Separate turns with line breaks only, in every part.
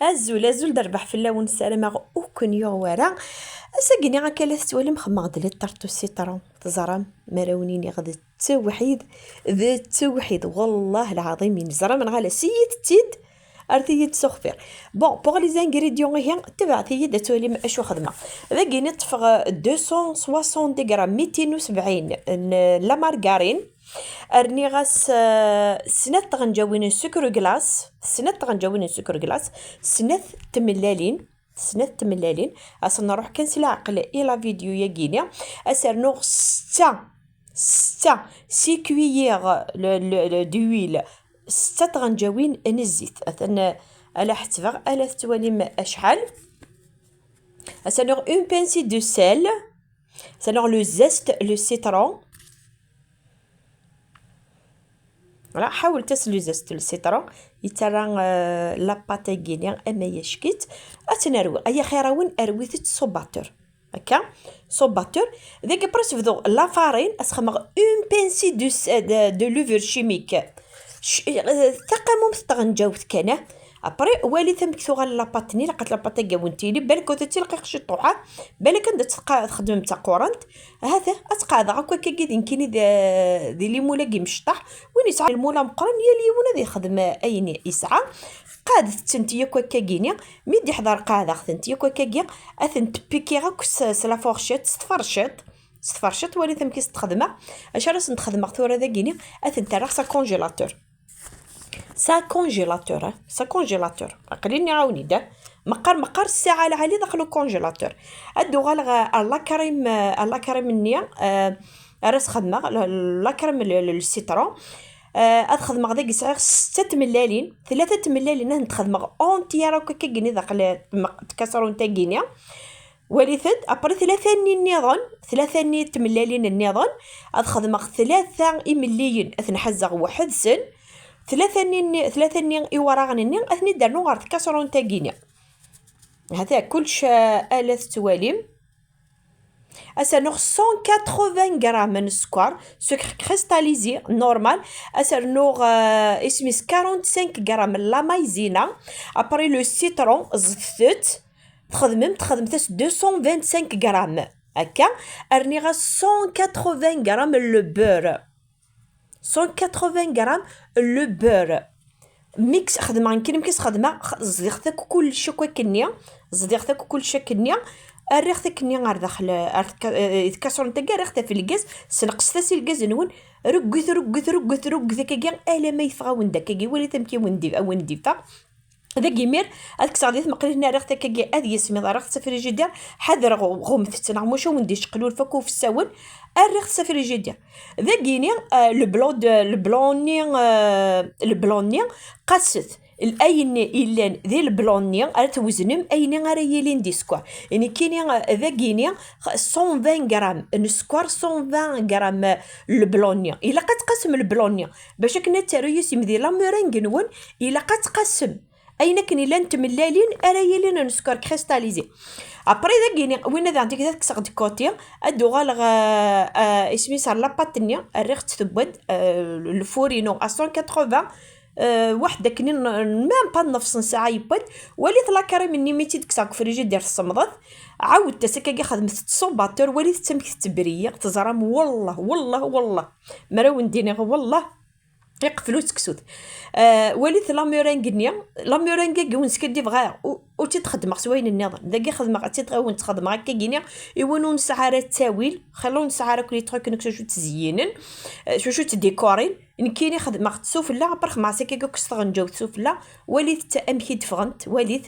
azul دربح في اللون السلامة وكن يوارا ساقني غا كلا ستوالي مخمغ دلي طرطو السيطرون تزرم مراونيني غدا التوحيد ذا التوحيد والله العظيم ينزرم من غالا سيد تيد ارتيد سوغفير بون بوغ لي زانغريديون هي تبع تيد تولي اشو خدمه ذاكيني طفغ 260 غرام 270 لا مارغارين ارني غاس سنات غنجاوين سكر كلاص سنات غنجاوين سكر كلاص سنات تملالين سنات تملالين اصلا نروح كنسل العقل الى فيديو ياكينيا اسرنو ستة سي كويير دويل ستة غنجاوين الزيت اثن على حتفغ على توالي اشحال اسرنو اون بانسي دو سيل اسرنو لو زيست لو سيترون فوالا حاول تسلو زست السيترون يترى لاباطي كينيا اما يشكيت اتنروي اي خيراون ارويت صوباتور هكا صوباتور ذاك برس فدو لا فارين اسخمغ اون بانسي دو لوفر شيميك ثقامم تغنجاوت كان ابري والي ثم كثوغا لاباطني لقات لاباطي كاونتيلي بالك وتتي لقيت شي طوحه بالك انت تخدم تاع قورنت هذا اتقاضى هكا كيدين كيني ذي لي مولا كي مشطح وين يسعى المولا مقرن يا ليونا ذي خدم اين يسعى قاد تنتيا كاكينيا ميدي حضر قاعده تنتيا كاكيا اثن تبيكي غاك سلا فورشيت ستفرشت ولي ثم كيس تخدمه اش راس نخدمها ثورة ذاكيني اثن تاع سا كونجيلاتور سا كونجيلاتور قليلني عاوني دا مقر الساعه على علي داخل الكونجيلاتور ادو غالغ لا كريم النيا راس خدمه لا كريم السيترون ادخدم غدا يسعر 6 ملالين 3 ملالين نتخدم اونتيرا كاكيني داخل تكسرون تاكينيا وليثد ابري 3 النظام 3 ملالين النظام ادخدم 3 مليين اثنحزغ واحد سن 3 إوراغن أثني دارنو غار تكسرون تاكينيا هذا كلش آلاف تواليم أسرنو 180 غرام من السكر سكر كريستاليزي نورمال أسرنو اسميس 45 غرام لا مايزينا أبري لو سيترون زثت تخدمت 225 غرام هكا أرني غا 180 غرام لو بور 180 غرام لو بور ميكس خدمه يمكن كيس خدمه زديختك كل شكوى كنيا زديختك كل شكنيا الريختك كنيا غير داخل يتكسر نتا ريخته في الكاز سنقص تاسي الكاز نون رقث كاكيا الا ما يفغاون داكاكي ولي تمكي وندي فا هذا كيمير هذاك صغير مقرينا ريختها كاكي هذه يسمي ريخت سفريجيدير حذر غومث تنعموش وندي شقلول فكو في الساون الريخت سفريجيدير ذا كيني البلوني قاست الاين إلان ذي البلوني ارتوزنم اين غير يلين دي سكوار يعني كيني ذا كيني 120 غرام السكوار 120 غرام البلوني الا قتقسم البلوني باش كنا تارويس يمدي لا مورينغ نون الا قتقسم اين كني لان تملالين ارايلين نسكر كريستاليزي ابري ذا كيني وين ذا عندك ذاك ساق ديكوتي ادو غالغ اسمي صار لاباتنيا الريخ تثبت الفورينو 180 وحده كني ميم با نفس ساعه يبد وليت لا كريم مني ميتي ديك ساق فريجيدير الصمضات عاود تسكاكي خدمت الصوباتور وليت تمك تبريه تزرم والله مراون دينيغ والله يقفلو تكسوت وليت لا مورينغ كون سكدي فغا او تخدم سوين النظام داكي خدمه تتغون تخدم هكا كينيا يونون سعاره التاويل خلون سعاره كلي تروك نك شو تزينن شو تديكورين ان كيني خدمه تسوف لا برخ مع سكاكو كستغنجو تسوف لا وليت امكي دفغنت وليت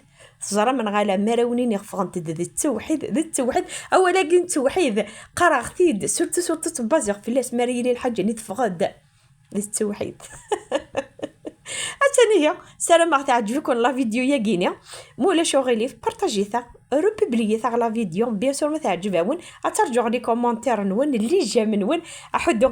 زرا من غالا مراونين يغفغنت ذا التوحيد اولا كنت توحيد قراغتيد سورتو بازيغ في الناس مريلي الحاجه ني تفغد للتوحيد اتنيا سلام ما تعجبكم لا فيديو يا كينيا مولا شغلي بارطاجيتها روبوبلييتها على فيديو بيان سور ما تعجبون اترجعوا لي كومونتير نون اللي جا من وين احدوا